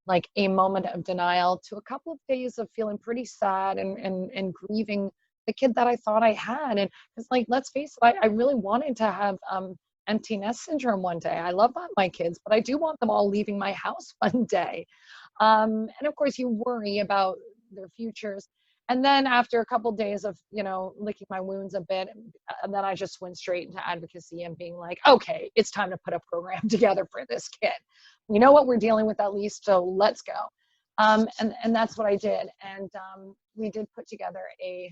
like a moment of denial to a couple of days of feeling pretty sad and grieving the kid that I thought I had. And it's like, let's face it, I really wanted to have empty nest syndrome one day. I love my kids, but I do want them all leaving my house one day. And of course, you worry about their futures. And then after a couple of days of, licking my wounds a bit, and then I just went straight into advocacy and being like, okay, it's time to put a program together for this kid. We know what we're dealing with at least, so let's go. And that's what I did. And we did put together a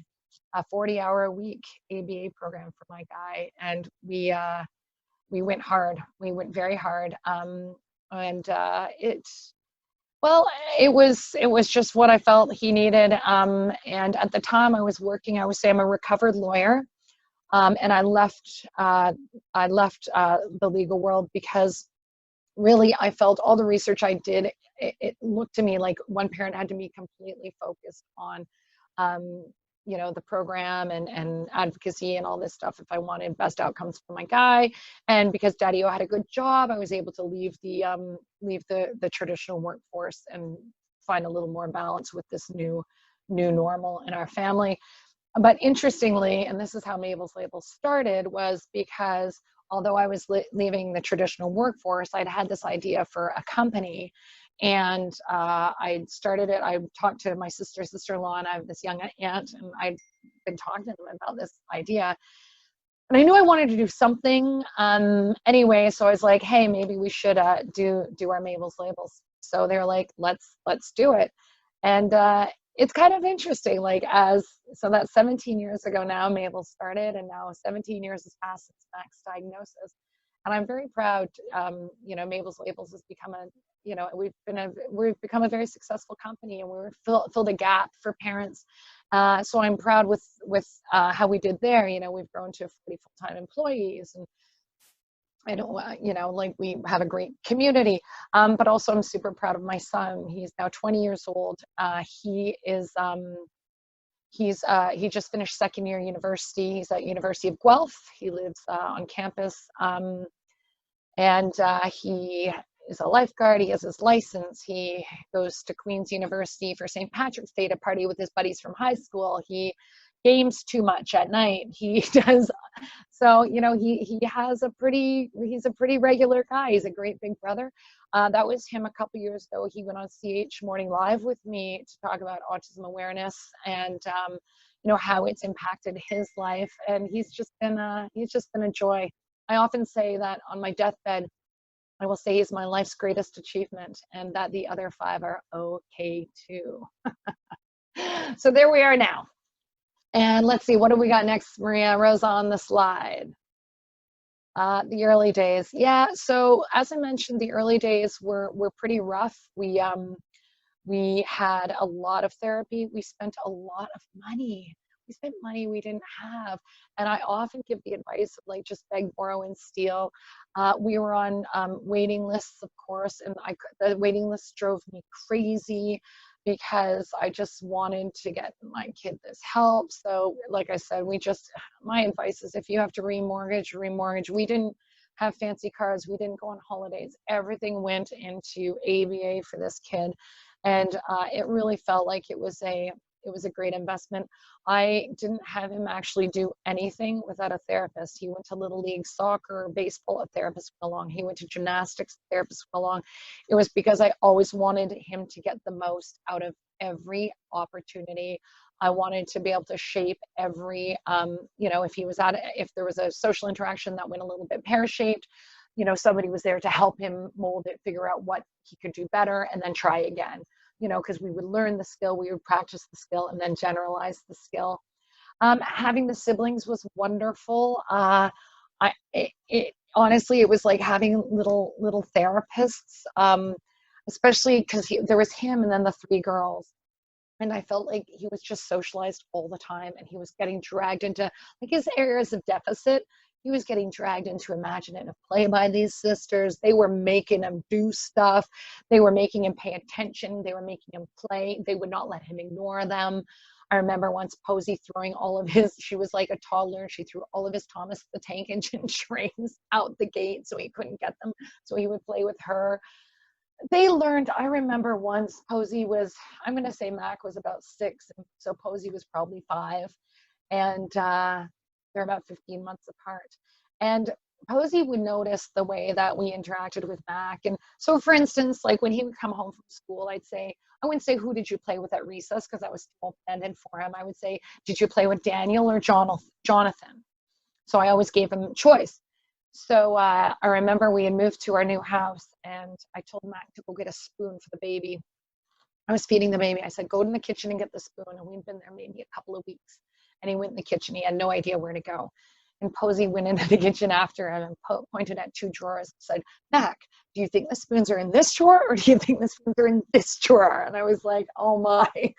40-hour-a-week ABA program for my guy, and we went hard. We went very hard, and well, it was just what I felt he needed. And at the time I was working, I would say I'm a recovered lawyer, and I left the legal world because really I felt all the research I did, it looked to me like one parent had to be completely focused on the program and advocacy and all this stuff if I wanted best outcomes for my guy. And because Daddy-O had a good job, I was able to leave the traditional workforce and find a little more balance with this new normal in our family. But interestingly, and this is how Mabel's Labels started, was because although I was leaving the traditional workforce, I'd had this idea for a company. And I started it. I talked to my sister-in-law, and I have this young aunt, and I'd been talking to them about this idea. And I knew I wanted to do something anyway, so I was like, hey, maybe we should do our Mabel's Labels. So they were like, let's do it. And it's kind of interesting, so that's 17 years ago now, Mabel started, and now 17 years has passed since Mac's diagnosis. And I'm very proud, Mabel's Labels has become we've become a very successful company, and we've filled a gap for parents. So I'm proud with how we did there. We've grown to 40 full-time employees, and we have a great community. But also I'm super proud of my son. He's now 20 years old. He just finished second year university. He's at University of Guelph. He lives on campus, and he is a lifeguard. He has his license. He goes to Queen's University for St. Patrick's Day to party with his buddies from high school. He games too much at night. He does. So, he's a pretty regular guy. He's a great big brother. That was him a couple years ago. He went on CH Morning Live with me to talk about autism awareness and, how it's impacted his life. And he's just been a joy. I often say that on my deathbed, I will say he's my life's greatest achievement, and that the other 5 are okay too. So there we are now. And let's see, what do we got next, Maria Rosa, on the slide? The early days. Yeah, so as I mentioned, the early days were pretty rough. We had a lot of therapy. We spent a lot of money. We spent money we didn't have. And I often give the advice of just beg, borrow, and steal. We were on waiting lists, of course, and the waiting list drove me crazy because I just wanted to get my kid this help. So like I said, my advice is if you have to remortgage. We didn't have fancy cars. We didn't go on holidays. Everything went into ABA for this kid. And it really felt like it was a great investment. I didn't have him actually do anything without a therapist. He went to Little League soccer, baseball, a therapist went along. He went to gymnastics, a therapist went along. It was because I always wanted him to get the most out of every opportunity. I wanted to be able to shape every, if there was a social interaction that went a little bit pear-shaped, somebody was there to help him mold it, figure out what he could do better, and then try again. Because we would learn the skill, we would practice the skill, and then generalize the skill. Having the siblings was wonderful. Honestly, it was like having little therapists, especially because there was him and then the 3 girls. And I felt like he was just socialized all the time, and he was getting dragged into his areas of deficit. He was getting dragged into imaginative play by these sisters. They were making him do stuff. They were making him pay attention. They were making him play. They would not let him ignore them. I remember once Posey throwing she was like a toddler. She threw all of his Thomas the Tank Engine trains out the gate so he couldn't get them. So he would play with her. They learned, I remember once Posey was, I'm going to say Mac was about 6, and so Posey was probably 5, and they're about 15 months apart. And Posey would notice the way that we interacted with Mac. And so, for instance, like when he would come home from school, I wouldn't say, who did you play with at recess? Because that was open-ended for him. I would say, did you play with Daniel or Jonathan? So I always gave him choice. So I remember we had moved to our new house, and I told Mac to go get a spoon for the baby. I was feeding the baby. I said, go to the kitchen and get the spoon. And we'd been there maybe a couple of weeks. And he went in the kitchen. He had no idea where to go. And Posey went into the kitchen after him and pointed at 2 drawers and said, Mac, do you think the spoons are in this drawer, or do you think the spoons are in this drawer? And I was like, oh my,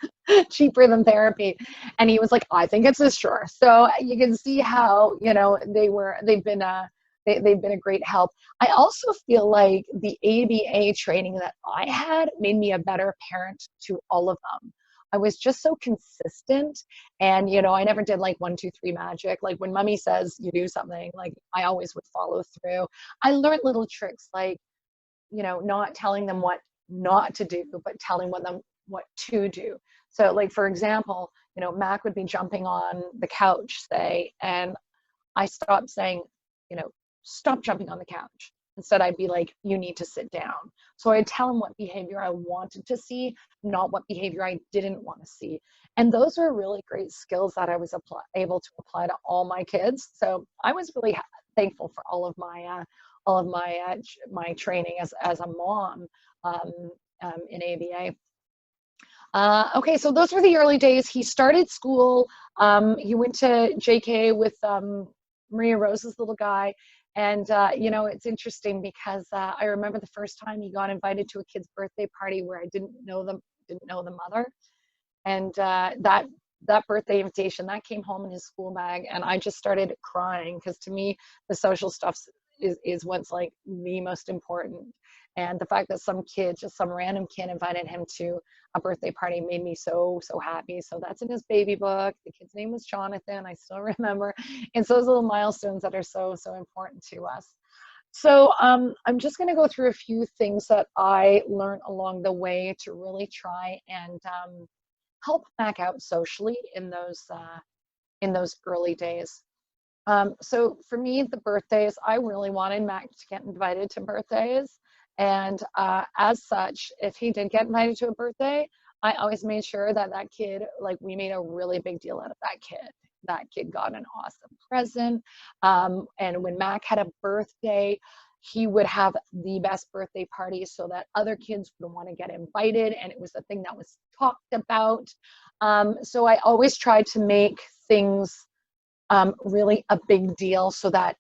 cheaper than therapy. And he was like, I think it's this drawer. So you can see how, they've been a great help. I also feel like the ABA training that I had made me a better parent to all of them. I was just so consistent, and I never did like 1, 2, 3 magic. Like when mommy says you do something, like I always would follow through. I learned little tricks like, not telling them what not to do, but telling them what to do. So like, for example, Mac would be jumping on the couch, say, and I stopped saying, stop jumping on the couch. Instead, I'd be like, you need to sit down. So I'd tell him what behavior I wanted to see, not what behavior I didn't want to see. And those were really great skills that I was able to apply to all my kids. So I was really thankful for all of my training as a mom um, in ABA. Okay, so those were the early days. He started school. He went to JK with Maria Rose's little guy. And, it's interesting because I remember the first time he got invited to a kid's birthday party where I didn't know the mother. And that birthday invitation, that came home in his school bag. And I just started crying because to me, the social stuff is what's like the most important. And the fact that just some random kid invited him to a birthday party made me so, so happy. So that's in his baby book. The kid's name was Jonathan. I still remember. And so those little milestones that are so, so important to us. So I'm just going to go through a few things that I learned along the way to really try and help Mac out socially in those early days. So for me, the birthdays, I really wanted Mac to get invited to birthdays. And as such, if he did get invited to a birthday, I always made sure that kid, like we made a really big deal out of that kid. That kid got an awesome present. And when Mac had a birthday, he would have the best birthday party so that other kids would want to get invited. And it was a thing that was talked about. So I always tried to make things really a big deal so that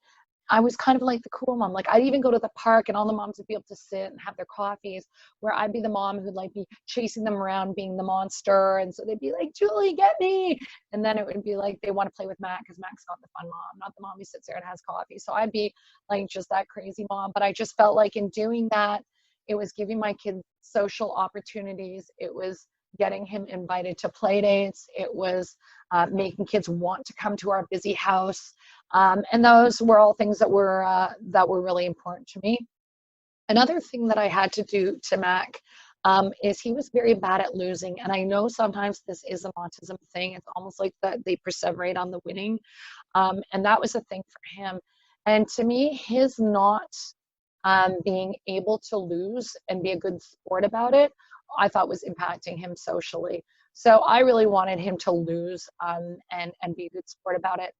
I was kind of like the cool mom. Like I'd even go to the park and all the moms would be able to sit and have their coffees, where I'd be the mom who'd like be chasing them around being the monster. And so they'd be like, Julie, get me. And then it would be like, they want to play with Mac because Mac's not the fun mom, not the mom who sits there and has coffee. So I'd be like just that crazy mom. But I just felt like in doing that, it was giving my kids social opportunities. It was getting him invited to play dates. It was making kids want to come to our busy house. And those were all things that were really important to me. Another thing that I had to do to Mac is he was very bad at losing. And I know sometimes this is an autism thing. It's almost like that they perseverate on the winning. And that was a thing for him. And to me, his not being able to lose and be a good sport about it, I thought was impacting him socially. So I really wanted him to lose and be a good sport about it.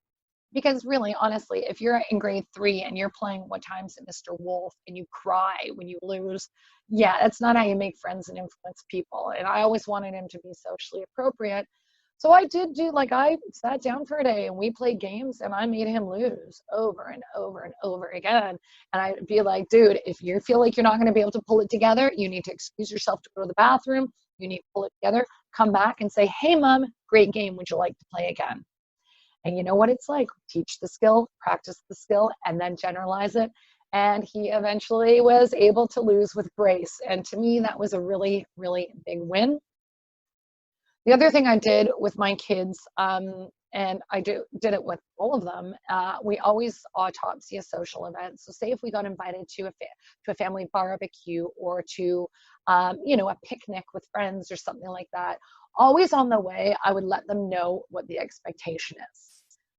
Because really, honestly, if you're in grade 3 and you're playing What Time's It, Mr. Wolf, and you cry when you lose, yeah, that's not how you make friends and influence people. And I always wanted him to be socially appropriate. So I sat down for a day and we played games and I made him lose over and over and over again. And I'd be like, dude, if you feel like you're not going to be able to pull it together, you need to excuse yourself to go to the bathroom. You need to pull it together, come back and say, hey, mom, great game. Would you like to play again? And you know what it's like. Teach the skill, practice the skill, and then generalize it. And he eventually was able to lose with grace. And to me, that was a really, really big win. The other thing I did with my kids and I did it with all of them. We always autopsy a social event. So say if we got invited to a family barbecue or to, a picnic with friends or something like that, always on the way, I would let them know what the expectation is.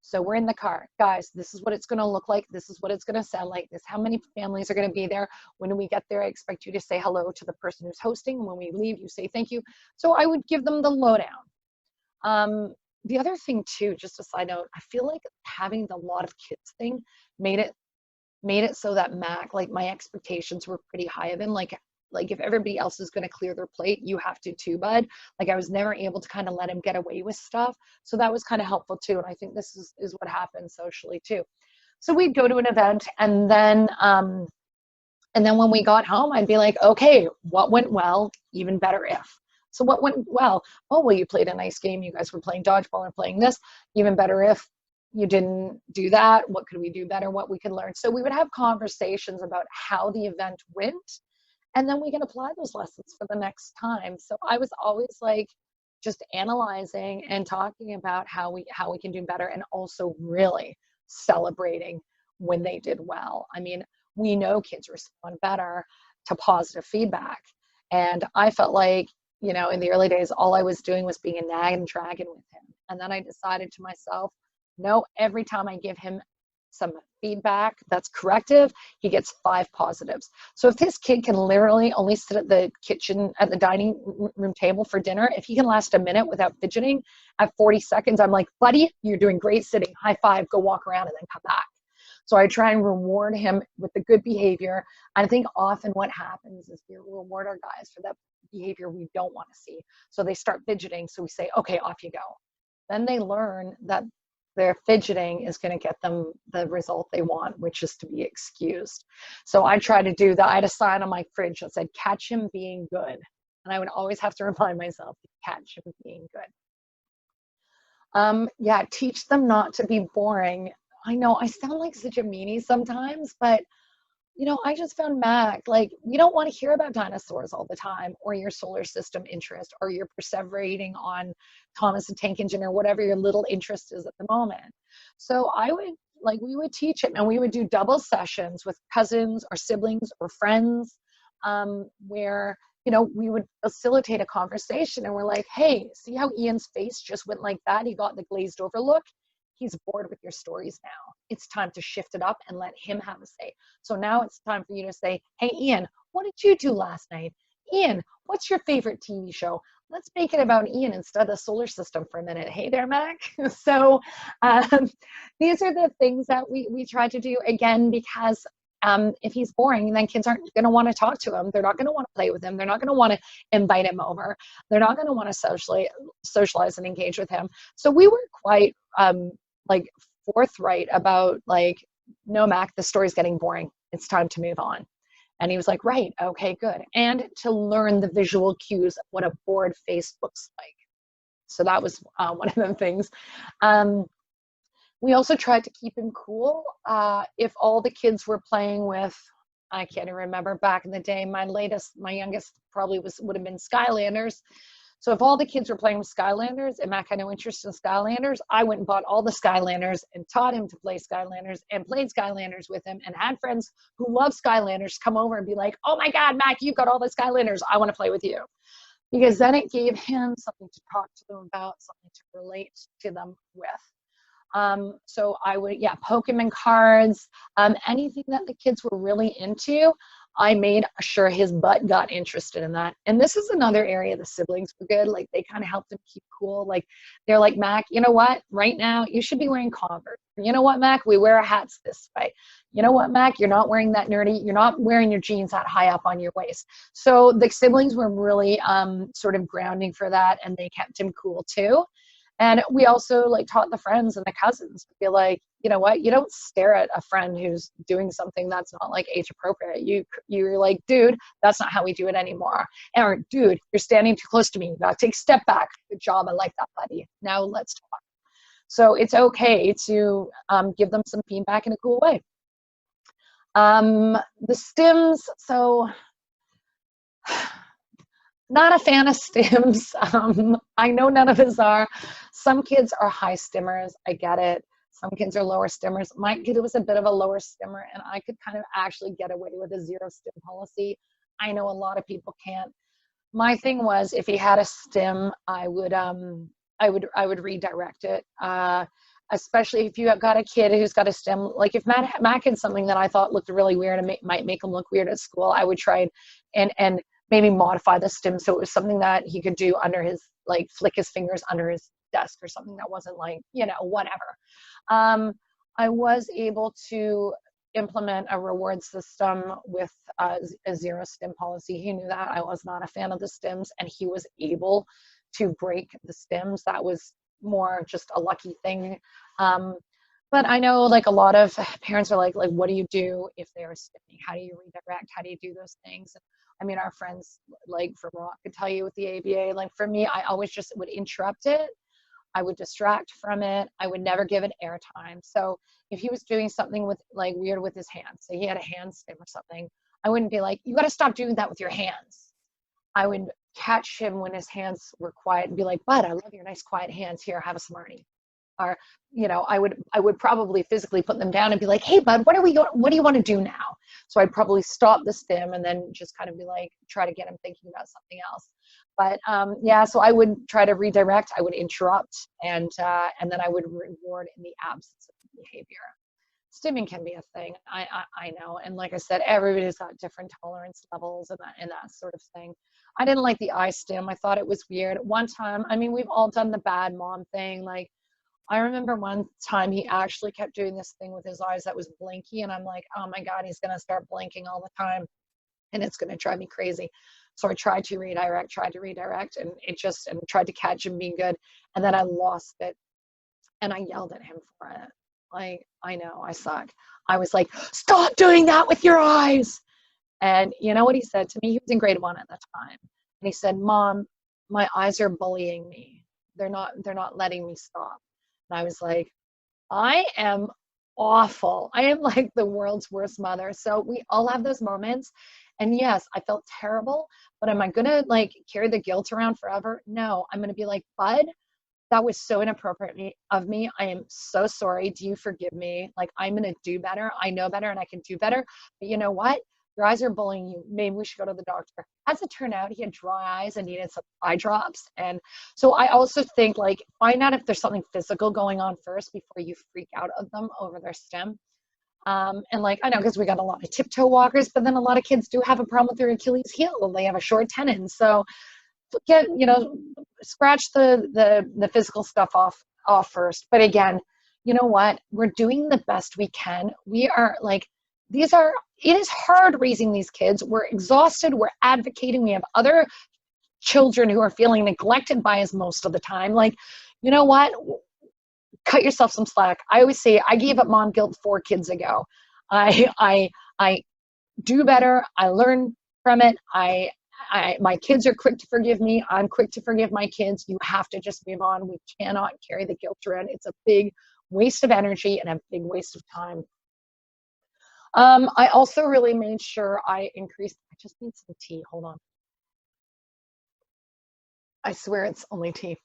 So we're in the car, guys, this is what it's going to look like. This is what it's going to sound like. This, how many families are going to be there. When we get there, I expect you to say hello to the person who's hosting. When we leave, you say thank you. So I would give them the lowdown. The other thing too, just a side note, I feel like having the lot of kids thing made it so that Mac, like my expectations were pretty high of him. Like if everybody else is going to clear their plate, you have to too, bud. Like I was never able to kind of let him get away with stuff. So that was kind of helpful too. And I think this is what happens socially too. So we'd go to an event, and then when we got home, I'd be like, okay, what went well? Even better if. So what went well? Oh, well, you played a nice game. You guys were playing dodgeball or playing this. Even better if you didn't do that. What could we do better? What we could learn? So we would have conversations about how the event went, and then we can apply those lessons for the next time. So I was always like just analyzing and talking about how we can do better, and also really celebrating when they did well. I mean, we know kids respond better to positive feedback. And I felt like, in the early days, all I was doing was being a nag and dragon with him. And then I decided to myself, no, every time I give him some feedback that's corrective, he gets 5 positives. So if this kid can literally only sit at the dining room table for dinner, if he can last a minute without fidgeting, at 40 seconds, I'm like, buddy, you're doing great sitting. High five, go walk around and then come back. So I try and reward him with the good behavior. I think often what happens is we reward our guys for that behavior we don't want to see. So they start fidgeting. So we say, okay, off you go. Then they learn that their fidgeting is going to get them the result they want, which is to be excused. So I try to do that. I had a sign on my fridge that said, catch him being good. And I would always have to remind myself to catch him being good. Yeah, teach them not to be boring. I know I sound like such a meanie sometimes, but I just found Mac, like, we don't want to hear about dinosaurs all the time, or your solar system interest, or you're perseverating on Thomas the Tank Engine, or whatever your little interest is at the moment. So we would teach him, and we would do double sessions with cousins or siblings or friends, where, we would facilitate a conversation, and we're like, hey, see how Ian's face just went like that? He got the glazed over look. He's bored with your stories now. It's time to shift it up and let him have a say. So now it's time for you to say, hey, Ian, what did you do last night? Ian, what's your favorite TV show? Let's make it about Ian instead of the solar system for a minute. Hey there, Mac. So these are the things that we try to do, again, because if he's boring, then kids aren't going to want to talk to him. They're not going to want to play with him. They're not going to want to invite him over. They're not going to want to socialize and engage with him. So we were quite forthright about no, Mac, the story's getting boring. It's time to move on. And he was like, right, okay, good. And to learn the visual cues of what a bored face looks like. So that was one of the things. We also tried to keep him cool. If all the kids were playing with, I can't even remember, back in the day, my youngest probably would have been Skylanders. So if all the kids were playing with Skylanders and Mac had no interest in Skylanders, I went and bought all the Skylanders and taught him to play Skylanders and played Skylanders with him, and had friends who love Skylanders come over and be like, oh my God, Mac, you've got all the Skylanders. I want to play with you. Because then it gave him something to talk to them about, something to relate to them with. So I would, Pokemon cards, anything that the kids were really into, I made sure his butt got interested in that. And this is another area the siblings were good. Like, they kind of helped him keep cool. Like, they're like, Mac, you know what? Right now, you should be wearing Converse. You know what, Mac? We wear our hats this way. You know what, Mac? You're not wearing that nerdy. You're not wearing your jeans that high up on your waist. So the siblings were really sort of grounding for that, and they kept him cool too. And we also taught the friends and the cousins to be like, you know what, you don't stare at a friend who's doing something that's not age appropriate. You're like, dude, that's not how we do it anymore. Or, dude, you're standing too close to me. You gotta take a step back. Good job. I like that, buddy. Now let's talk. So it's okay to give them some feedback in a cool way. The stims, so Not a fan of stims. I know none of us are. Some kids are high stimmers. I get it. Some kids are lower stimmers. My kid was a bit of a lower stimmer, and I could kind of actually get away with a zero stim policy. I know a lot of people can't. My thing was, if he had a stim, I would redirect it. Especially if you have got a kid who's got a stim. Like if Matt had something that I thought looked really weird and might make him look weird at school, I would try and maybe modify the stim so it was something that he could do under his, like, flick his fingers under his desk or something that wasn't like, whatever. Um, I was able to implement a reward system with a zero stim policy. He knew that I was not a fan of the stims, and he was able to break the stims. That was more just a lucky thing. Um, but I know, like, a lot of parents are like, what do you do if they're stimming? How do you redirect? How do you do those things? I mean, our friends like from Rock could tell you with the ABA. Like for me, I always just would interrupt it. I would distract from it. I would never give it airtime. So if he was doing something with, like, weird with his hands, say he had a hand stim or something, I wouldn't be like, you got to stop doing that with your hands. I would catch him when his hands were quiet and be like, bud, I love your nice quiet hands. Here, have a Smartie. Or, I would probably physically put them down and be like, hey, bud, what do you want to do now? So I'd probably stop the stim and then just kind of be like, try to get him thinking about something else. But yeah, so I would try to redirect, I would interrupt, and then I would reward in the absence of behavior. Stimming can be a thing. I know, and like I said, everybody's got different tolerance levels and that sort of thing. I didn't like the eye stim. I thought it was weird. One time, I mean, we've all done the bad mom thing. Like, I remember one time he actually kept doing this thing with his eyes that was blinky, and I'm like, oh my God, he's gonna start blinking all the time, and it's gonna drive me crazy. So I tried to redirect, and tried to catch him being good, and then I lost it, and I yelled at him for it. Like, I know I suck. I was like, stop doing that with your eyes. And you know what he said to me? He was in grade 1 at the time. And he said, Mom, my eyes are bullying me. They're not letting me stop. And I was like, I am awful. I am like the world's worst mother. So we all have those moments. And yes, I felt terrible, but am I gonna, like, carry the guilt around forever? No, I'm gonna be like, bud, that was so inappropriate of me. I am so sorry. Do you forgive me? Like, I'm going to do better. I know better and I can do better. But you know what? Your eyes are bullying you. Maybe we should go to the doctor. As it turned out, he had dry eyes and needed some eye drops. And so I also think, like, find out if there's something physical going on first before you freak out of them over their stem. And like, I know, because we got a lot of tiptoe walkers, but then a lot of kids do have a problem with their Achilles heel and they have a short tendon. So get, scratch the physical stuff off first. But again, you know what? We're doing the best we can. We are like, it is hard raising these kids. We're exhausted. We're advocating. We have other children who are feeling neglected by us most of the time. Like, you know what? Cut yourself some slack. I always say I gave up mom guilt 4 kids ago. I do better. I learn from it. My kids are quick to forgive me. I'm quick to forgive my kids. You have to just move on. We cannot carry the guilt around. It's a big waste of energy and a big waste of time. I also really made sure I just need some tea. Hold on. I swear it's only tea.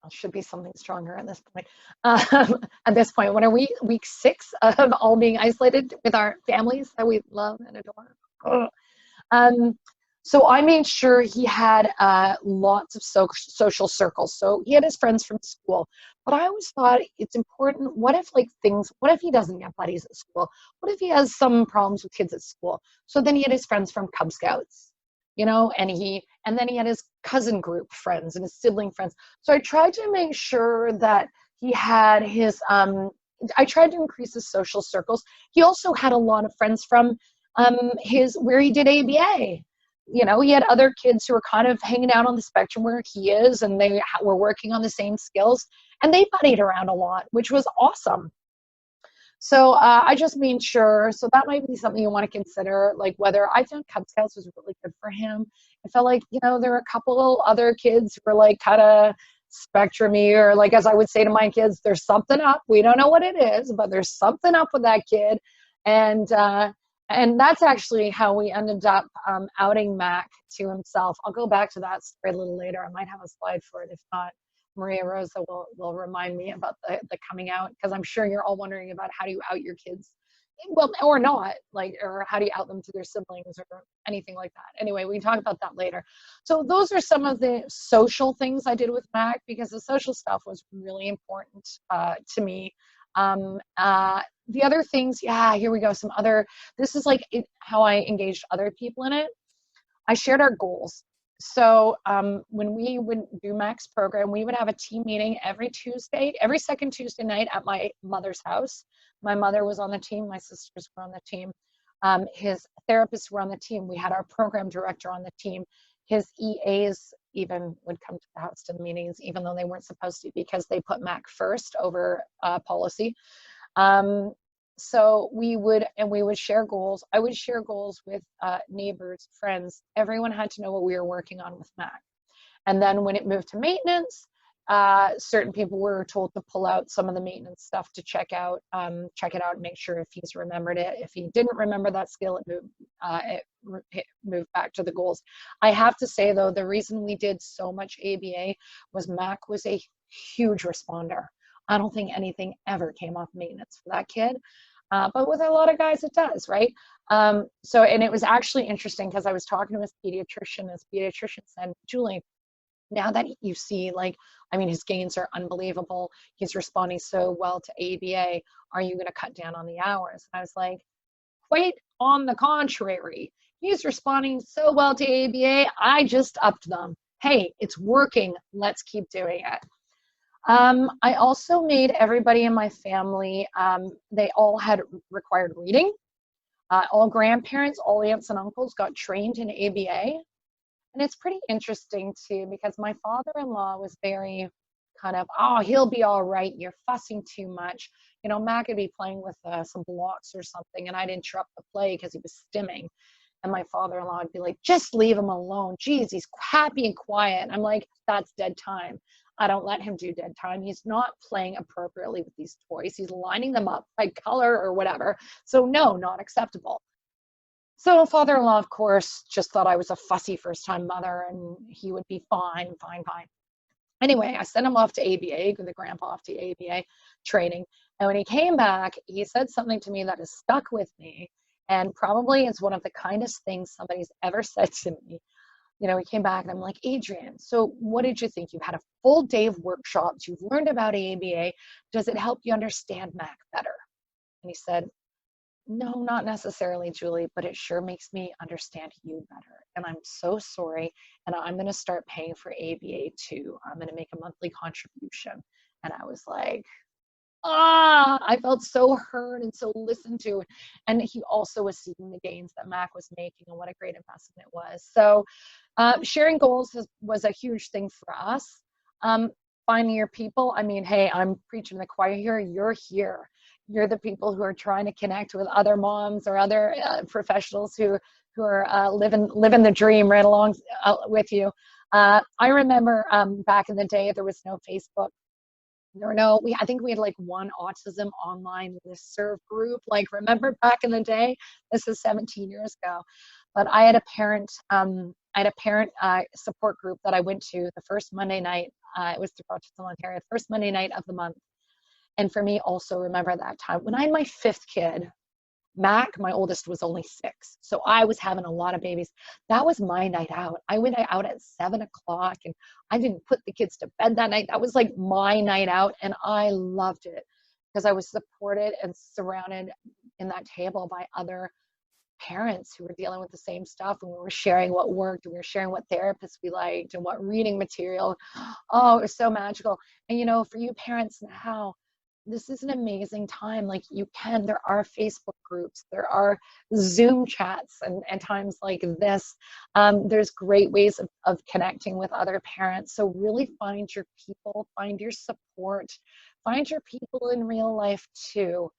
It should be something stronger at this point. At this point, when are we? Week 6 of all being isolated with our families that we love and adore. Um, so I made sure he had lots of social circles. So he had his friends from school, but I always thought it's important. What if he doesn't get buddies at school? What if he has some problems with kids at school? So then he had his friends from Cub Scouts, and then he had his cousin group friends and his sibling friends. So I tried to make sure that he had I tried to increase his social circles. He also had a lot of friends from where he did ABA. He had other kids who were kind of hanging out on the spectrum where he is, and they were working on the same skills, and they buddied around a lot, which was awesome. So I just made sure. So that might be something you want to consider, like whether I found Cub Scouts was really good for him. I felt like, there were a couple other kids who were like kind of spectrumy, or like, as I would say to my kids, there's something up. We don't know what it is, but there's something up with that kid. And And that's actually how we ended up outing Mac to himself. I'll go back to that story a little later. I might have a slide for it. If not, Maria Rosa will remind me about the coming out, because I'm sure you're all wondering about how do you out your kids, well, or not, like, or how do you out them to their siblings or anything like that. Anyway, we can talk about that later. So those are some of the social things I did with Mac, because the social stuff was really important to me. The other things, yeah, here we go. Some other, this is like how I engaged other people in it. I shared our goals. So when we would do Mac's program, we would have a team meeting every Tuesday, every second Tuesday night at my mother's house. My mother was on the team. My sisters were on the team. His therapists were on the team. We had our program director on the team. His EAs even would come to the house to the meetings, even though they weren't supposed to, because they put Mac first over policy. So we would share goals. I would share goals with neighbors, friends. Everyone had to know what we were working on with Mac. And then when it moved to maintenance, certain people were told to pull out some of the maintenance stuff to check it out and make sure if he's remembered it. If he didn't remember that skill, it moved back to the goals. I have to say, though, the reason we did so much ABA was Mac was a huge responder. I don't think anything ever came off maintenance for that kid. But with a lot of guys, it does, right? So, and it was actually interesting because I was talking to his pediatrician. His pediatrician said, Julie, now that you see, like, I mean, his gains are unbelievable. He's responding so well to ABA. Are you going to cut down on the hours? And I was like, quite on the contrary. He's responding so well to ABA. I just upped them. Hey, it's working. Let's keep doing it. I also made everybody in my family, they all had required reading. All grandparents, all aunts and uncles got trained in ABA. And it's pretty interesting too, because my father-in-law was very kind of, oh, he'll be all right. You're fussing too much. You know, Mac would be playing with some blocks or something, and I'd interrupt the play because he was stimming. And my father-in-law would be like, just leave him alone. Geez, he's happy and quiet. And I'm like, that's dead time. I don't let him do dead time. He's not playing appropriately with these toys. He's lining them up by color or whatever. So no, not acceptable. So father-in-law, of course, just thought I was a fussy first-time mother and he would be fine. Anyway, I sent him off to ABA, the grandpa off to ABA training. And when he came back, he said something to me that has stuck with me, and probably is one of the kindest things somebody's ever said to me. You know, he came back and I'm like, Adrian, so what did you think? You've had a full day of workshops. You've learned about ABA. Does it help you understand Mac better? And he said, no, not necessarily, Julie, but it sure makes me understand you better. And I'm so sorry. And I'm going to start paying for ABA too. I'm going to make a monthly contribution. And I was like, I felt so heard and so listened to. And he also was seeing the gains that Mac was making and what a great investment it was. So sharing goals was a huge thing for us. Finding your people. I mean, hey, I'm preaching to the choir here. You're here. You're the people who are trying to connect with other moms or other professionals who are living the dream right along with you. I remember back in the day, there was no Facebook. I think we had like one autism online listserv group. Like, remember back in the day? This is 17 years ago. But I had a parent support group that I went to the first Monday night. It was through Autism Ontario, the first Monday night of the month. And for me, also remember that time when I had my 5th kid. Mac, my oldest, was only 6. So I was having a lot of babies. That was my night out. I went out at 7 o'clock and I didn't put the kids to bed that night. That was like my night out. And I loved it because I was supported and surrounded in that table by other parents who were dealing with the same stuff. And we were sharing what worked. And we were sharing what therapists we liked and what reading material. Oh, it was so magical. And, you know, for you parents now, this is an amazing time. Like, there are Facebook groups, there are Zoom chats and times like this. There's great ways of connecting with other parents. So really find your people, find your support, find your people in real life too.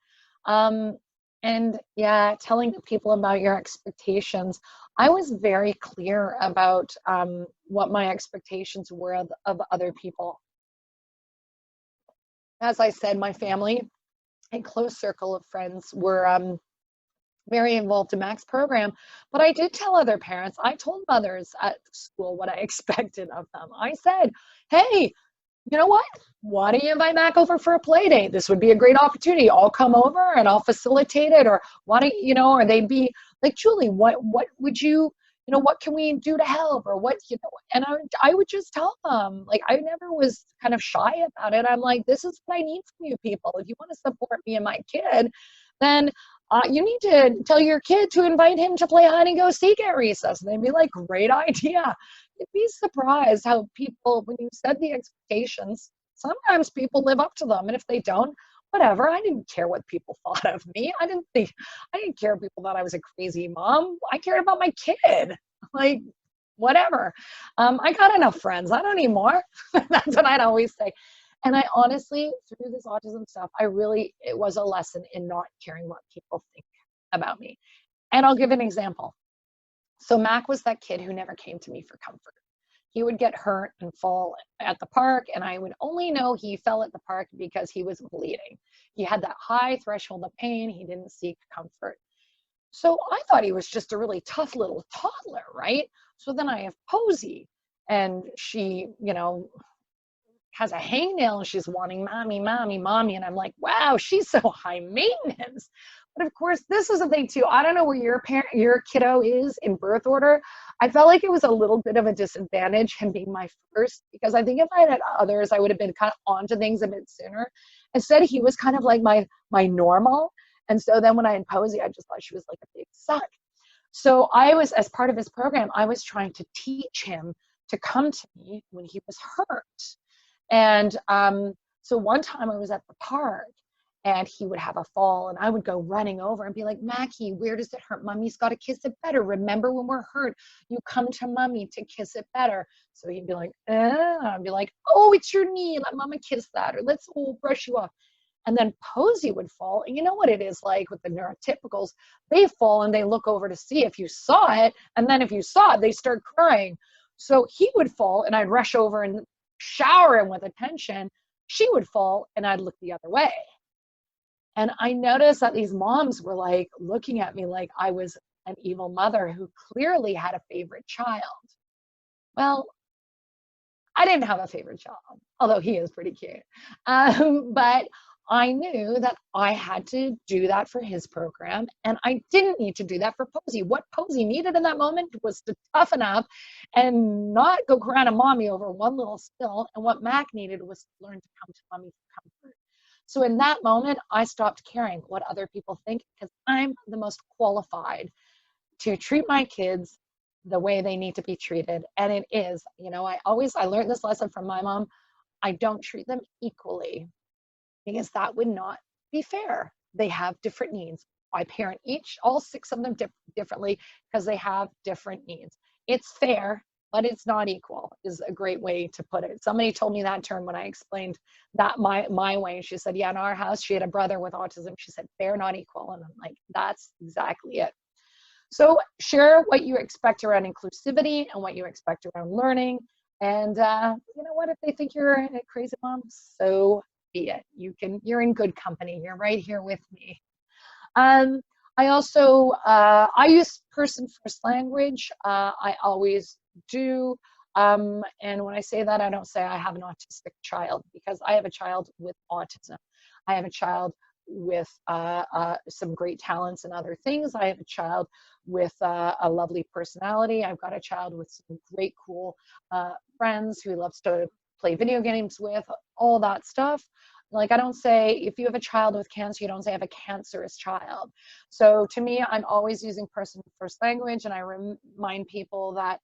And yeah, telling people about your expectations. I was very clear about what my expectations were of other people. As I said, my family and close circle of friends were very involved in Mac's program. But I did tell other parents, I told mothers at school what I expected of them. I said, hey, you know what? Why don't you invite Mac over for a play date? This would be a great opportunity. I'll come over and I'll facilitate it. Or why don't you know? Or they'd be like, Julie, what would you, what can we do to help? Or what, And I would just tell them. Like I never was kind of shy about it. I'm like, this is what I need from you people. If you want to support me and my kid, then you need to tell your kid to invite him to play hide and go seek at recess. And they'd be like, great idea. You'd be surprised how people, when you set the expectations, sometimes people live up to them. And if they don't, whatever. I didn't care what people thought of me. I didn't care if people thought I was a crazy mom. I cared about my kid. Like, whatever. I got enough friends. I don't need more. That's what I'd always say. And I honestly, through this autism stuff, it was a lesson in not caring what people think about me. And I'll give an example. So Mac was that kid who never came to me for comfort. He would get hurt and fall at the park, and I would only know he fell at the park because he was bleeding. He had that high threshold of pain. He didn't seek comfort. So I thought he was just a really tough little toddler, right? So then I have Posey, and she, has a hangnail and she's wanting mommy, mommy, mommy. And I'm like, wow, she's so high maintenance. But of course, this is the thing too. I don't know where your kiddo is in birth order. I felt like it was a little bit of a disadvantage him being my first, because I think if I had others, I would have been kind of onto things a bit sooner. Instead, he was kind of like my normal. And so then when I had Posey, I just thought she was like a big suck. So I was, as part of his program, I was trying to teach him to come to me when he was hurt. And so one time I was at the park and he would have a fall and I would go running over and be like, Mackie, where does it hurt? Mommy's got to kiss it better. Remember when we're hurt, you come to mommy to kiss it better. So he'd be like, I'd be like, oh, it's your knee. Let mama kiss that. Or let's brush you off. And then Posey would fall. And you know what it is like with the neurotypicals? They fall and they look over to see if you saw it. And then if you saw it, they start crying. So he would fall and I'd rush over and shower him with attention. She would fall and I'd look the other way. And I noticed that these moms were like looking at me like I was an evil mother who clearly had a favorite child. Well, I didn't have a favorite child, although he is pretty cute. But I knew that I had to do that for his program, and I didn't need to do that for Posey. What Posey needed in that moment was to toughen up and not go crying to mommy over one little spill, and what Mac needed was to learn to come to mommy for comfort. So in that moment, I stopped caring what other people think, because I'm the most qualified to treat my kids the way they need to be treated. And it is, I learned this lesson from my mom. I don't treat them equally, because that would not be fair. They have different needs. I parent all 6 of them differently because they have different needs. It's fair, but it's not equal, is a great way to put it. Somebody told me that term when I explained that my way. She said, yeah, in our house, she had a brother with autism. She said, fair, not equal. And I'm like, that's exactly it. So share what you expect around inclusivity and what you expect around learning. And you know what, if they think you're a crazy mom, so be it. You're in good company. You're right here with me. I also, I use person first language. I always do. And when I say that, I don't say I have an autistic child, because I have a child with autism. I have a child with some great talents and other things. I have a child with a lovely personality. I've got a child with some great, cool friends who he loves to play video games with, all that stuff. Like, I don't say, if you have a child with cancer, you don't say I have a cancerous child. So to me, I'm always using person first language, and I remind people that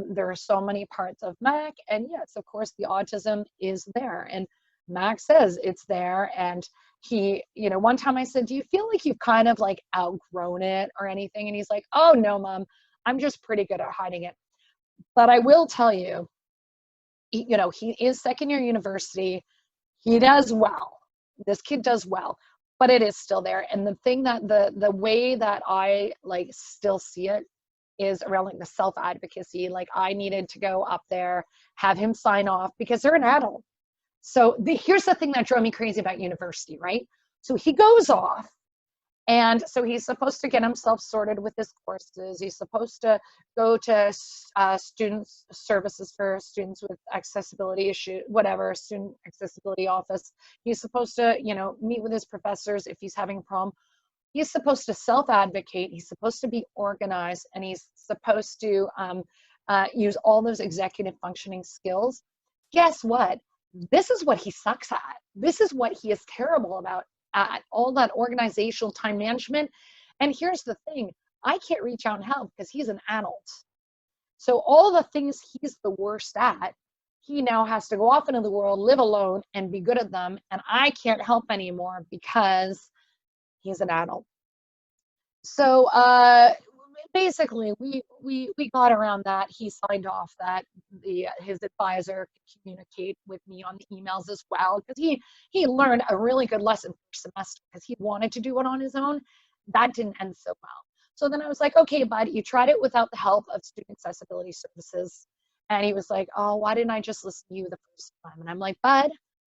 there are so many parts of Mac, and yes, of course, the autism is there, and Mac says it's there. And he, one time I said, do you feel like you've kind of like outgrown it or anything? And he's like, oh no, mom, I'm just pretty good at hiding it. But I will tell you, he is second year university. He does well. This kid does well, but it is still there. And the thing that the way that I like still see it is around like the self-advocacy. Like, I needed to go up there, have him sign off, because they're an adult. So here's the thing that drove me crazy about university, right? So he goes off And so he's supposed to get himself sorted with his courses. He's supposed to go to student services for students with accessibility issue, whatever, student accessibility office. He's supposed to, meet with his professors if he's having a problem. He's supposed to self-advocate. He's supposed to be organized, and he's supposed to use all those executive functioning skills. Guess what? This is what he sucks at. This is what he is terrible about, at all that organizational time management. And here's the thing, I can't reach out and help because he's an adult. So all the things he's the worst at, he now has to go off into the world, live alone, and be good at them. And I can't help anymore because he's an adult. So basically, we got around that. He signed off that his advisor could communicate with me on the emails as well, because he learned a really good lesson per semester because he wanted to do it on his own. That didn't end so well. So then I was like, okay, bud, you tried it without the help of student accessibility services. And he was like, oh, why didn't I just listen to you the first time? And I'm like, bud,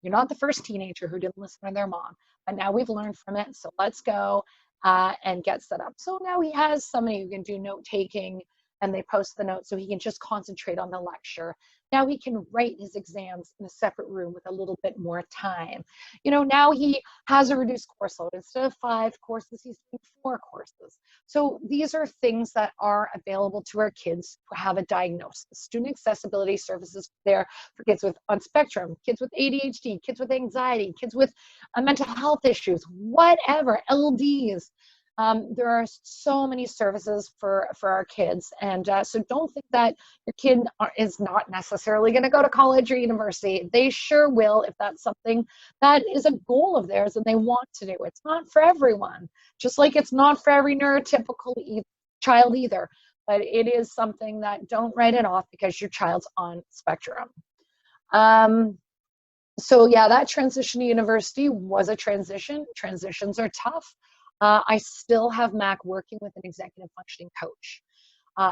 you're not the first teenager who didn't listen to their mom. But now we've learned from it, so let's go and get set up. So now he has somebody who can do note taking, and they post the notes so he can just concentrate on the lecture. Now he can write his exams in a separate room with a little bit more time. Now he has a reduced course load. Instead of 5 courses, he's doing 4 courses. So these are things that are available to our kids who have a diagnosis. Student accessibility services there for kids on spectrum, kids with ADHD, kids with anxiety, kids with mental health issues, whatever, LDs. There are so many services for our kids. And so don't think that your kid is not necessarily going to go to college or university. They sure will if that's something that is a goal of theirs and they want to do. It's not for everyone, just like it's not for every neurotypical child either. But it is something that don't write it off because your child's on spectrum. So yeah, that transition to university was a transition. Transitions are tough. I still have Mac working with an executive functioning coach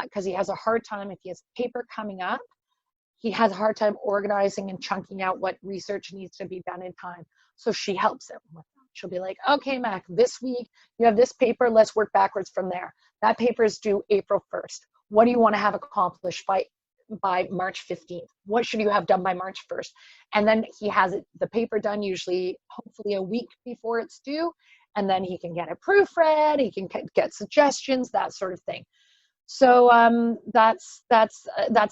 because he has a hard time if he has a paper coming up. He has a hard time organizing and chunking out what research needs to be done in time. So she helps him with that. She'll be like, okay, Mac, this week you have this paper. Let's work backwards from there. That paper is due April 1st. What do you want to have accomplished by March 15th? What should you have done by March 1st? And then he has the paper done usually, hopefully a week before it's due. And then he can get it proofread, he can get suggestions, that sort of thing. So that's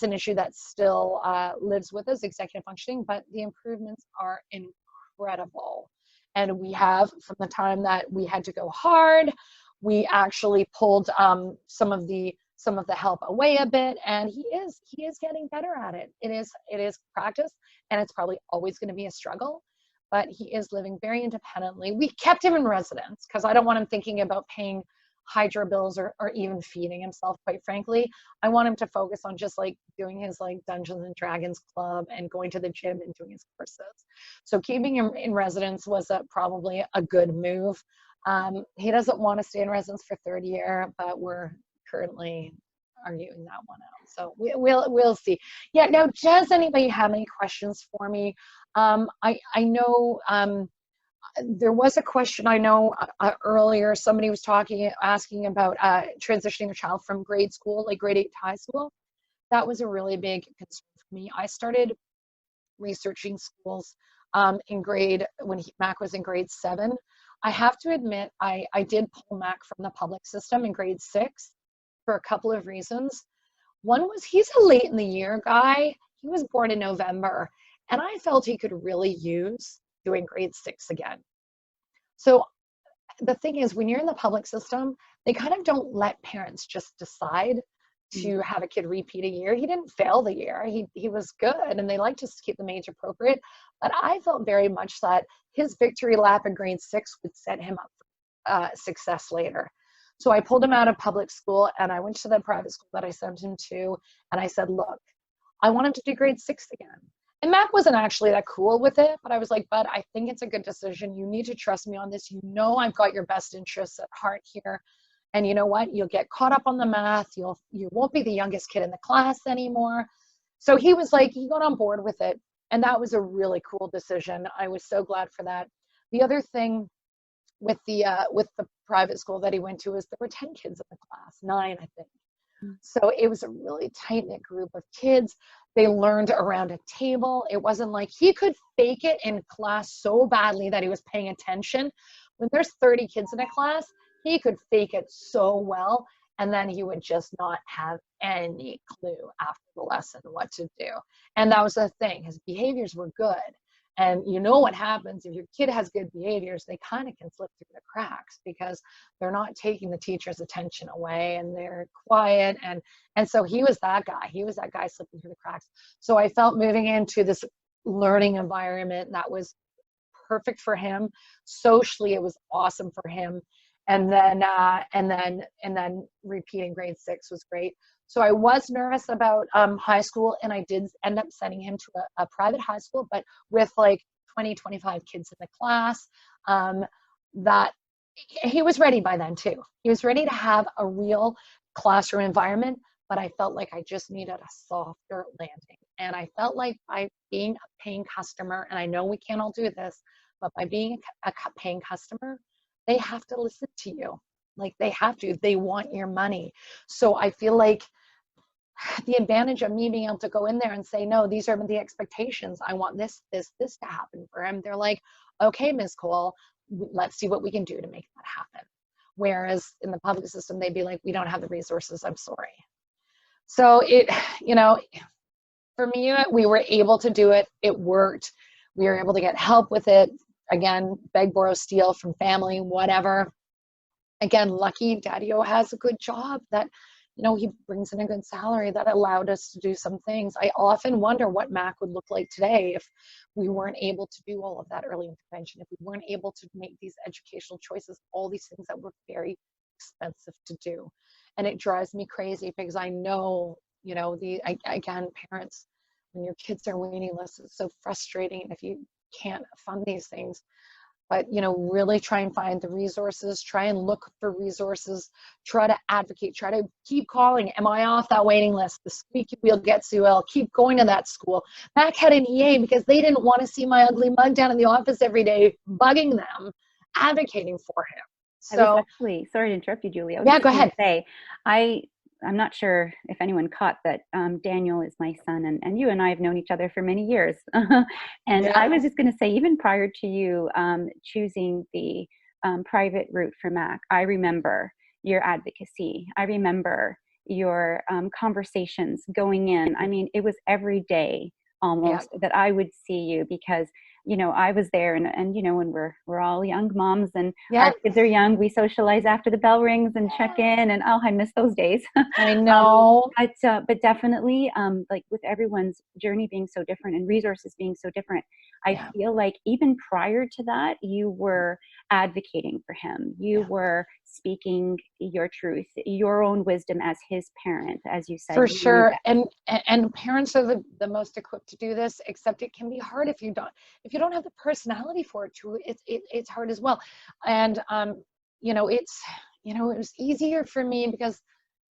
an issue that still lives with us, executive functioning, but the improvements are incredible. And we have, from the time that we had to go hard, we actually pulled some of the help away a bit, and he is getting better at it. It is practice, and it's probably always going to be a struggle, but he is living very independently. We kept him in residence because I don't want him thinking about paying hydro bills or even feeding himself, quite frankly. I want him to focus on just like doing his like Dungeons and Dragons club and going to the gym and doing his courses. So keeping him in residence was probably a good move. He doesn't want to stay in residence for third year, but we're currently arguing that one out. So we'll see. Yeah, now, does anybody have any questions for me? I know there was a question I know earlier, somebody was asking about transitioning a child from grade school, like grade 8 to high school. That was a really big concern for me. I started researching schools when Mac was in grade 7. I have to admit, I did pull Mac from the public system in grade 6 for a couple of reasons. One was he's a late in the year guy. He was born in November, and I felt he could really use doing grade 6 again. So the thing is, when you're in the public system, they kind of don't let parents just decide to have a kid repeat a year. He didn't fail the year. He was good, and they like to keep them age appropriate. But I felt very much that his victory lap in grade 6 would set him up for success later. So I pulled him out of public school, and I went to the private school that I sent him to, and I said, look, I want him to do grade 6 again. And Mac wasn't actually that cool with it, but I was like, bud, I think it's a good decision. You need to trust me on this. You know I've got your best interests at heart here. And you know what? You'll get caught up on the math. You won't be the youngest kid in the class anymore. So he was like, he got on board with it. And that was a really cool decision. I was so glad for that. The other thing with the private school that he went to, is there were 10 kids in the class, 9, I think. So it was a really tight-knit group of kids. They learned around a table. It wasn't like he could fake it in class so badly that he was paying attention. When there's 30 kids in a class, he could fake it so well, and then he would just not have any clue after the lesson what to do. And that was the thing. His behaviors were good. And you know what happens if your kid has good behaviors, they kind of can slip through the cracks because they're not taking the teacher's attention away and they're quiet. And so he was that guy. He was that guy slipping through the cracks. So I felt moving into this learning environment that was perfect for him. Socially, it was awesome for him. And then repeating grade 6 was great. So I was nervous about high school, and I did end up sending him to a private high school, but with like 20, 25 kids in the class. That he was ready by then too. He was ready to have a real classroom environment, but I felt like I just needed a softer landing. And I felt like by being a paying customer, and I know we can't all do this, but by being a paying customer, they have to listen to you. Like they have to, they want your money. So I feel like the advantage of me being able to go in there and say, no, these are the expectations. I want this to happen for him. They're like, okay, Ms. Cole, let's see what we can do to make that happen. Whereas in the public system, they'd be like, we don't have the resources, I'm sorry. So for me, we were able to do it. It worked. We were able to get help with it. Again, beg, borrow, steal from family, whatever. Again, lucky Daddy-O has a good job that, he brings in a good salary that allowed us to do some things. I often wonder what Mac would look like today if we weren't able to do all of that early intervention, if we weren't able to make these educational choices, all these things that were very expensive to do. And it drives me crazy because I know, again, parents, when your kids are waiting lists, it's so frustrating if you can't fund these things. But really try and find the resources, try and look for resources, try to advocate, try to keep calling. Am I off that waiting list? The squeaky wheel gets you. I'll keep going to that school. Mac had an EA because they didn't want to see my ugly mug down in the office every day, bugging them, advocating for him. So I was actually, sorry to interrupt you, Julie. Yeah, go ahead. Say, I'm not sure if anyone caught that Daniel is my son, and you and I have known each other for many years. And yeah. I was just going to say, even prior to you choosing the private route for Mac, I remember your advocacy. I remember your conversations going in. I mean, it was every day almost that I would see you because I was there and when we're all young moms and our kids are young, we socialize after the bell rings and check in, and I miss those days. I know. But definitely, like with everyone's journey being so different and resources being so different, I feel like even prior to that, you were advocating for him. You were speaking your truth, your own wisdom as his parent, as you said. For sure. And parents are the most equipped to do this, except it can be hard if you don't have the personality for it too. It's hard as well. And it was easier for me because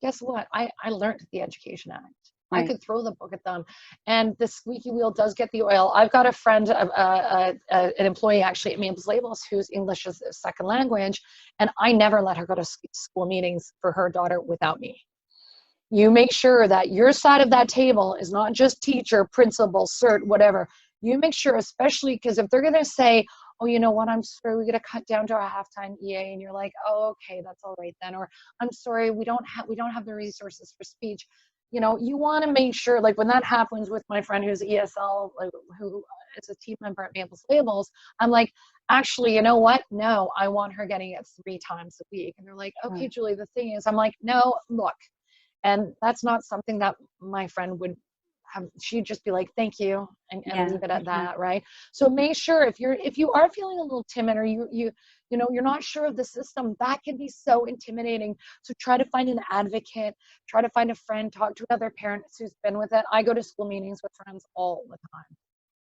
guess what? I learned the Education Act. Right. I could throw the book at them, and the squeaky wheel does get the oil. I've got a friend, an employee actually at Maples Labels, whose English is a second language, and I never let her go to school meetings for her daughter without me. You make sure that your side of that table is not just teacher, principal, cert, whatever. You make sure, especially because if they're going to say, oh, you know what, I'm sorry, we're going to cut down to our halftime EA, and you're like, oh, okay, that's all right then. Or I'm sorry, we don't have the resources for speech. You want to make sure, like when that happens with my friend who's ESL, like, who is a team member at Maples Labels, I'm like, actually, you know what? No, I want her getting it 3 times a week. And they're like, okay, Julie, the thing is, I'm like, no, look. And that's not something that my friend would have. She'd just be like, thank you, and leave it at that, right? So make sure if you are feeling a little timid, or you're not sure of the system, that can be so intimidating. So try to find an advocate, try to find a friend, talk to another parent who's been with it. I go to school meetings with friends all the time.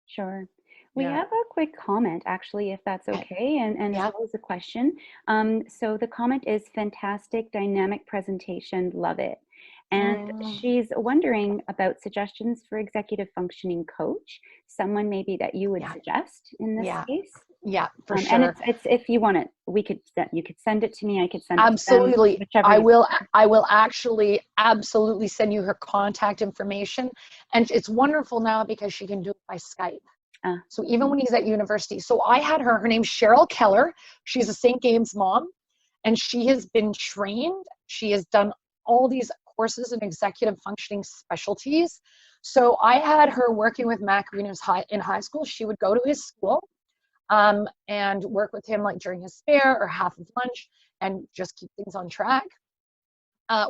Sure. We have a quick comment, actually, if that's okay, and as well as a question. So the comment is, fantastic, dynamic presentation, love it. And she's wondering about suggestions for executive functioning coach, someone maybe that you would suggest in this case. Yeah, for And sure. it's if you want it, you could send it to me. I could send it to them, Absolutely. whichever I you will prefer. I will actually absolutely send you her contact information. And it's wonderful now because she can do it by Skype. So even when he's at university. So I had her name's Cheryl Keller. She's a St. Gabe's mom, and she has been trained. She has done all these courses in executive functioning specialties. So I had her working with Mac Reno's in high school. She would go to his school and work with him like during his spare or half of lunch and just keep things on track.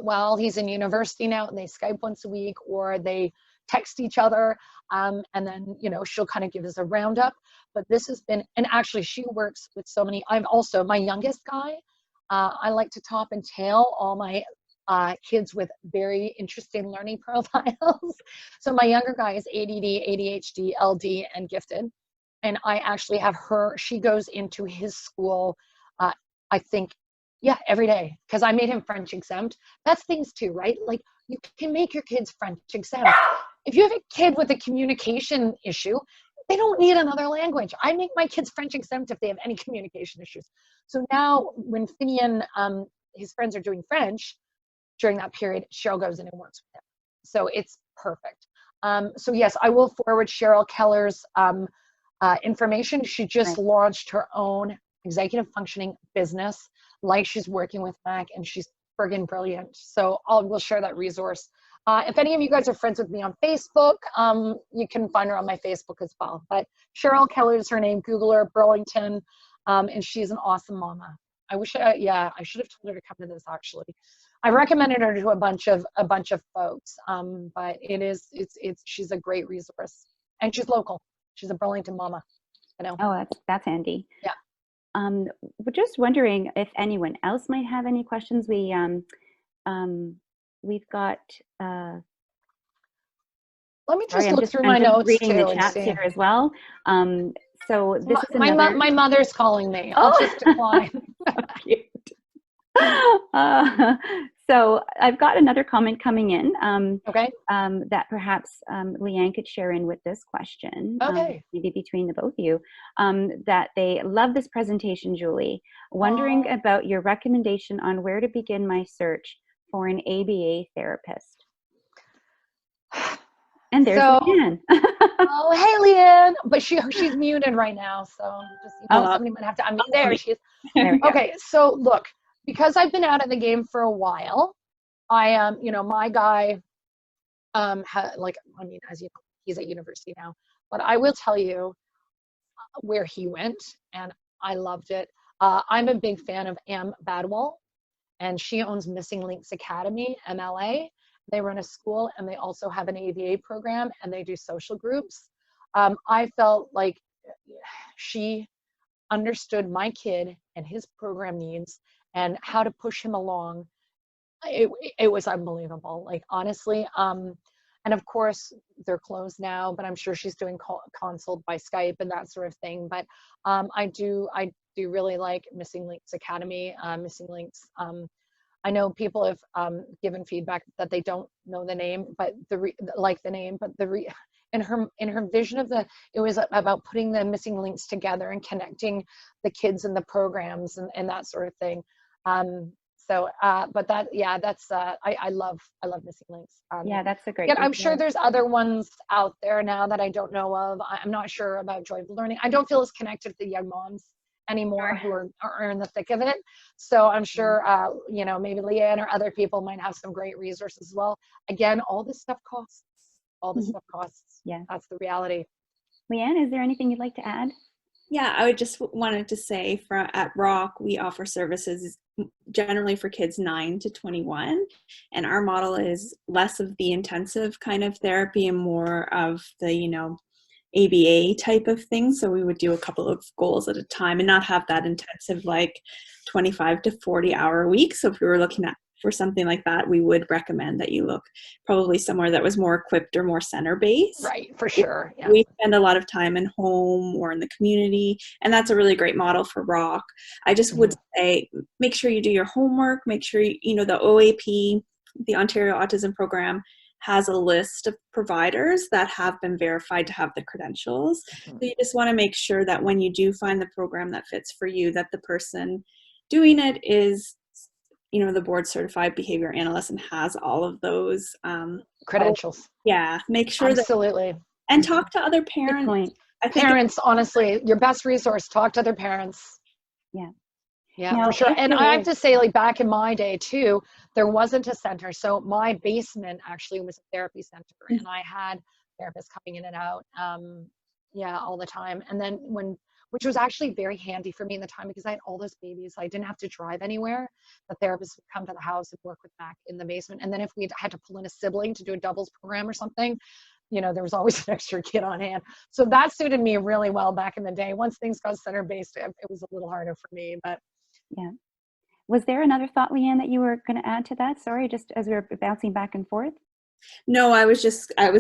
While he's in university now, and they Skype once a week or they text each other, and then she'll kind of give us a roundup. But this has been, and actually she works with so many. I'm also my youngest guy. I like to top and tail all my kids with very interesting learning profiles. So my younger guy is ADD, ADHD, LD, and gifted. And I actually have her, she goes into his school, I think, yeah, every day, because I made him French exempt. That's things too, right? Like you can make your kids French exempt. If you have a kid with a communication issue, they don't need another language. I make my kids French exempt if they have any communication issues. So now when Finian, his friends are doing French during that period, Cheryl goes in and works with him. So it's perfect. So yes, I will forward Cheryl Keller's information. She just Right. launched her own executive functioning business, like she's working with Mac, and she's friggin' brilliant. So we'll share that resource. If any of you guys are friends with me on Facebook, you can find her on my Facebook as well. But Cheryl Keller is her name. Google her, Burlington, and she's an awesome mama. I wish, I should have told her to come to this actually. I recommended her to a bunch of folks, but she's a great resource, and she's local. She's a Burlington mama, Oh, that's handy. Yeah. We're just wondering if anyone else might have any questions. We've got. Let me just Sorry, look through I'm my just notes reading the too and chats see. here as well. So this is another. My mother's calling me. I'll Oh, just decline. so cute. So I've got another comment coming in. Okay. That perhaps Leanne could share in with this question. Okay. Maybe between the both of you. That they love this presentation, Julie. Wondering about your recommendation on where to begin my search for an ABA therapist. And there's Leanne. Oh, hey, Leanne. But she's muted right now, so just somebody might have to unmute. There she is. Okay, so look, because I've been out of the game for a while, I am, my guy, as you know, he's at university now. But I will tell you where he went, and I loved it. I'm a big fan of Am Badwal, and she owns Missing Links Academy, MLA. They run a school, and they also have an ABA program, and they do social groups. I felt like she understood my kid and his program needs and how to push him along. It was unbelievable, like honestly. And of course they're closed now, but I'm sure she's doing consult by Skype and that sort of thing. But I do really like Missing Links Academy. Missing Links, I know people have given feedback that they don't know the name, but like the name, but in her vision of it was about putting the missing links together and connecting the kids and the programs and that sort of thing. But that's I love Missing Links. Yeah, that's a great. I'm sure there's other ones out there now that I don't know of. I'm not sure about Joyful Learning. I don't feel as connected to the young moms anymore who are in the thick of it. So I'm sure, maybe Leanne or other people might have some great resources as well. Again, all this stuff costs. All this stuff costs. Yeah. That's the reality. Leanne, is there anything you'd like to add? Yeah, I would just wanted to say at Rock, we offer services generally for kids 9 to 21. And our model is less of the intensive kind of therapy and more of the, ABA type of thing. So we would do a couple of goals at a time and not have that intensive, like 25 to 40 hour week. So if we were looking at for something like that, we would recommend that you look probably somewhere that was more equipped or more center based. Right, for sure. Yeah. We spend a lot of time in home or in the community, and that's a really great model for Rock. I just would say, make sure you do your homework, make sure, the OAP, the Ontario Autism Program, has a list of providers that have been verified to have the credentials. So you just want to make sure that when you do find the program that fits for you, that the person doing it is, you know, the board certified behavior analyst and has all of those credentials. Make sure Absolutely. and talk to other Good parents. point. I think Parents, honestly, your best resource, talk to other parents. Yeah. Yeah, Now, for sure. if And there I have is- to say, like back in my day too, there wasn't a center. So my basement actually was a therapy center, and I had therapists coming in and out, all the time. And then which was actually very handy for me in the time because I had all those babies. I didn't have to drive anywhere. The therapist would come to the house and work with Mac in the basement. And then if we had to pull in a sibling to do a doubles program or something, you know, there was always an extra kid on hand. So that suited me really well back in the day. Once things got center based, it was a little harder for me, but yeah. Was there another thought, Leanne, that you were going to add to that? Sorry, just as we were bouncing back and forth. No, I was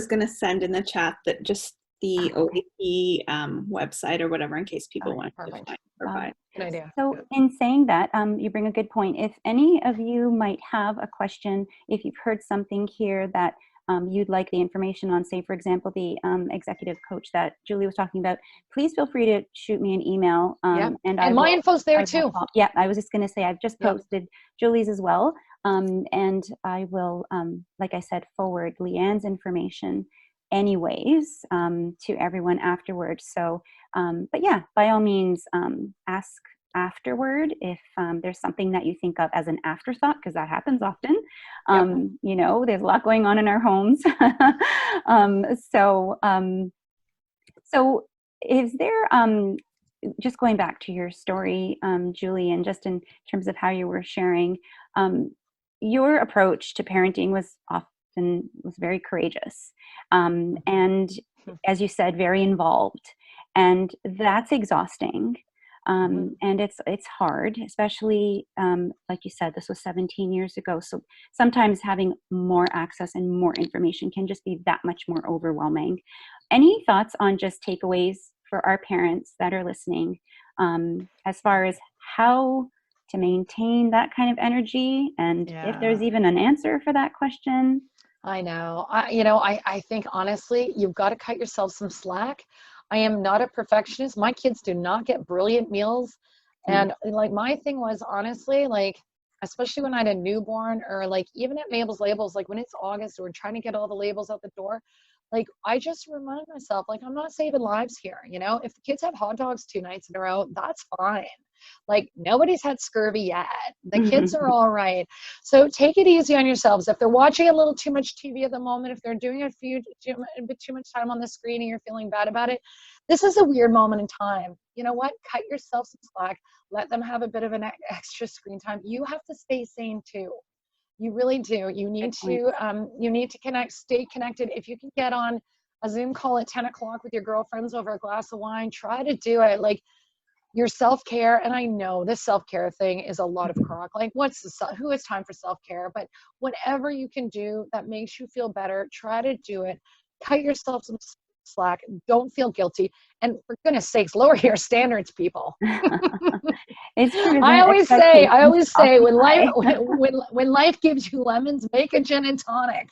going to send in the chat that just the OAP website or whatever in case people want to find provide. Good idea. So in saying that, you bring a good point. If any of you might have a question, if you've heard something here that you'd like the information on, say, for example, the executive coach that Julie was talking about, please feel free to shoot me an email. And my info's there too. Yeah, I was just going to say, I've just posted Julie's as well. And I will, like I said, forward Leanne's information anyways to everyone afterwards. So, but yeah, by all means, ask afterward if there's something that you think of as an afterthought, because that happens often. You know, there's a lot going on in our homes. So is there, just going back to your story, Julie, and just in terms of how you were sharing, your approach to parenting was very courageous, and as you said, very involved, and that's exhausting. And it's hard, especially like you said, this was 17 years ago. So sometimes having more access and more information can just be that much more overwhelming. Any thoughts on just takeaways for our parents that are listening, as far as how to maintain that kind of energy, and if there's even an answer for that question? I know. I think honestly, you've got to cut yourself some slack. I am not a perfectionist. My kids do not get brilliant meals. And like my thing was honestly, like, especially when I had a newborn, or like even at Mabel's Labels, like when it's August, we're trying to get all the labels out the door. Like I just remind myself, like, I'm not saving lives here. You know, if the kids have hot dogs 2 nights in a row, that's fine. Like nobody's had scurvy yet. The kids are all right. So take it easy on yourselves. If they're watching a little too much TV at the moment, if they're doing a bit too much time on the screen and you're feeling bad about it, this is a weird moment in time. You know what? Cut yourself some slack. Let them have a bit of an extra screen time. You have to stay sane too. You really do. You need to stay connected. If you can get on a Zoom call at 10 o'clock with your girlfriends over a glass of wine, try to do it. Like your self-care, and I know this self-care thing is a lot of crock. Like who has time for self-care? But whatever you can do that makes you feel better, try to do it. Cut yourself some slack. Don't feel guilty. And for goodness sakes, lower your standards, people. It's true. I always say when life gives you lemons, make a gin and tonic.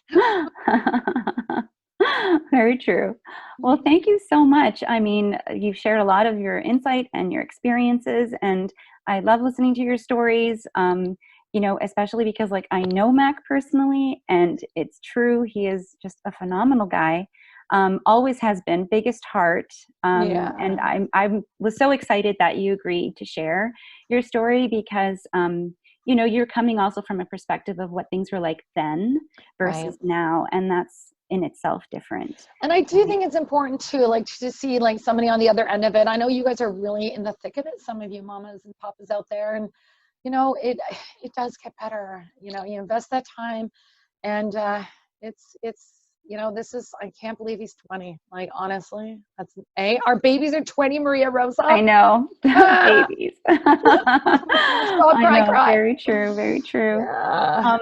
Very true. Well, thank you so much. I mean, you've shared a lot of your insight and your experiences, and I love listening to your stories. You know, especially because like I know Mac personally, and it's true, he is just a phenomenal guy. Always has been, biggest heart. And I was so excited that you agreed to share your story because, you know, you're coming also from a perspective of what things were like then versus now. And that's in itself different. And I do think it's important too, like to see like somebody on the other end of it. I know you guys are really in the thick of it, some of you mamas and papas out there, and you know, it does get better. You know, you invest that time, and it's you know, I can't believe he's 20. Like honestly, our babies are 20, Maria Rosa. I know. Babies. I know. Cry. Very true, very true. Yeah.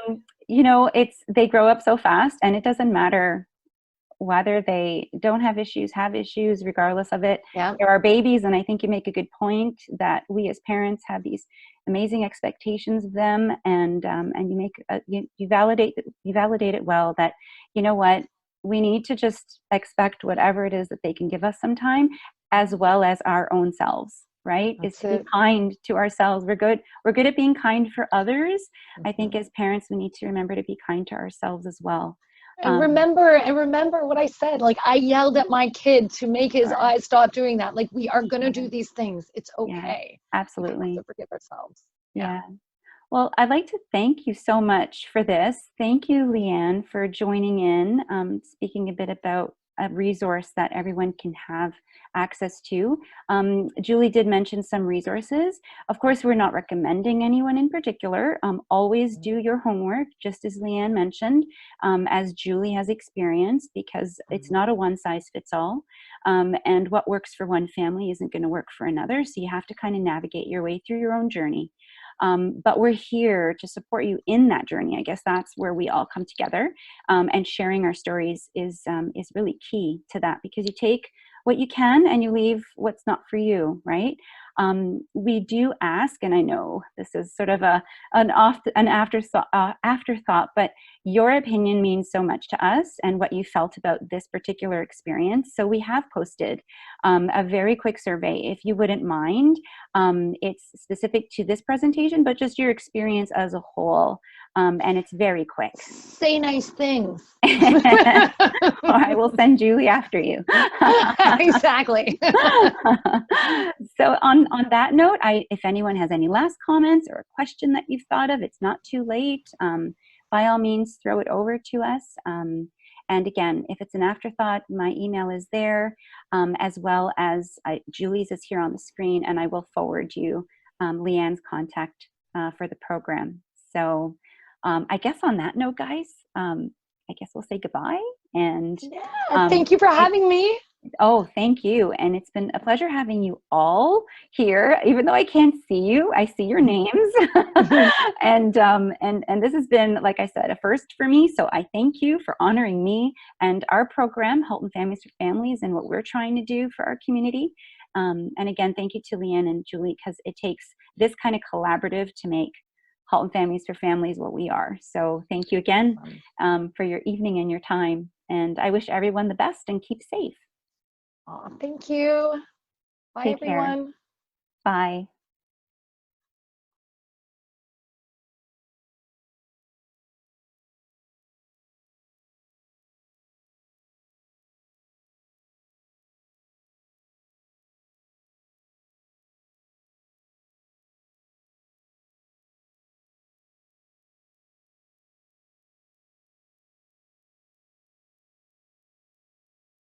You know, they grow up so fast, and it doesn't matter whether they don't have issues, regardless of it. Yeah. There are babies, and I think you make a good point that we as parents have these amazing expectations of them, and you make you validate it well, that, you know what, we need to just expect whatever it is that they can give us sometime, as well as our own selves, right? That's Is to be it. kind to ourselves. We're good at being kind for others. I think as parents, we need to remember to be kind to ourselves as well. And remember what I said. Like, I yelled at my kid to make his Sure. eyes stop doing that. Like, we are gonna do these things. It's Yeah, okay. absolutely. We have to forgive ourselves. Yeah. Well, I'd like to thank you so much for this. Thank you, Leanne, for joining in, speaking a bit about a resource that everyone can have access to. Julie did mention some resources. Of course, we're not recommending anyone in particular. Always do your homework, just as Leanne mentioned, as Julie has experienced, because it's not a one-size-fits-all. And what works for one family isn't going to work for another. So you have to kind of navigate your way through your own journey. But we're here to support you in that journey. I guess that's where we all come together, and sharing our stories is really key to that, because you take what you can and you leave what's not for you, right? We do ask, and I know this is sort of an afterthought, but your opinion means so much to us, and what you felt about this particular experience. So we have posted a very quick survey, if you wouldn't mind. It's specific to this presentation, but just your experience as a whole, and it's very quick. Say nice things. I will send Julie after you. Exactly. So on that note, if anyone has any last comments or a question that you've thought of, it's not too late. By all means, throw it over to us. And again, if it's an afterthought, my email is there, as well as Julie's is here on the screen, and I will forward you Leanne's contact for the program. So I guess on that note, guys, I guess we'll say goodbye. And thank you for having me. Oh, thank you. And it's been a pleasure having you all here. Even though I can't see you, I see your names. And this has been, like I said, a first for me. So I thank you for honoring me and our program, Halton Families for Families, and what we're trying to do for our community. And again, thank you to Leanne and Julie, because it takes this kind of collaborative to make Halton Families for Families what we are. So thank you again for your evening and your time. And I wish everyone the best and keep safe. Oh, thank you. Bye, Take everyone. Care. Bye.